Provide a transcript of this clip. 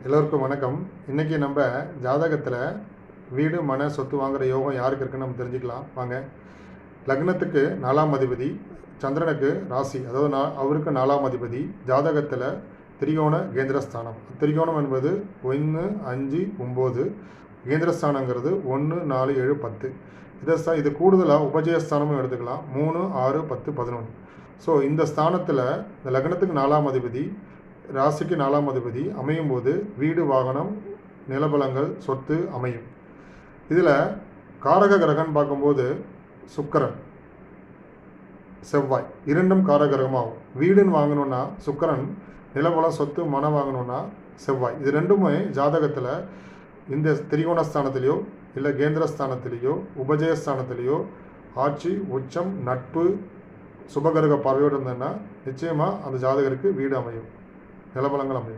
எல்லோருக்கும் வணக்கம். இன்றைக்கி நம்ம ஜாதகத்தில் வீடு மன சொத்து வாங்குகிற யோகம் யாருக்கு இருக்குன்னு நம்ம தெரிஞ்சுக்கலாம் வாங்க. லக்னத்துக்கு 4ஆம் அதிபதி, சந்திரனுக்கு ராசி, அதாவது அவருக்கு 4ஆம் அதிபதி, ஜாதகத்தில் திரிகோண கேந்திரஸ்தானம். திரிகோணம் என்பது 1, 5, 9, கேந்திரஸ்தானங்கிறது 1, 4, 7, 10. இது கூடுதலாக உபஜயஸ்தானமும் எடுத்துக்கலாம். 3, 6, 10, 11. ஸோ இந்த ஸ்தானத்தில் இந்த லக்னத்துக்கு 4ஆம் அதிபதி, ராசிக்கு 4ஆம் அதிபதி அமையும் போது வீடு, வாகனம், நிலபலங்கள், சொத்து அமையும். இதில் காரக கிரகம்னு பார்க்கும்போது சுக்கிரன், செவ்வாய் இரண்டும் காரக கிரகமாகும். வீடுன்னு வாங்கணுன்னா சுக்கிரன், நிலபலம், சொத்து, மனம் வாங்கணுன்னா செவ்வாய். இது ரெண்டுமே ஜாதகத்தில் இந்த திரிகோணஸ்தானத்திலேயோ இல்லை கேந்திரஸ்தானத்திலேயோ உபஜயஸ்தானத்திலேயோ ஆட்சி, உச்சம், நட்பு, சுபகிரக பார்வையோடு இருந்ததுன்னா நிச்சயமாக அந்த ஜாதகருக்கு வீடு அமையும், நிலபலங்கள் அமையும்.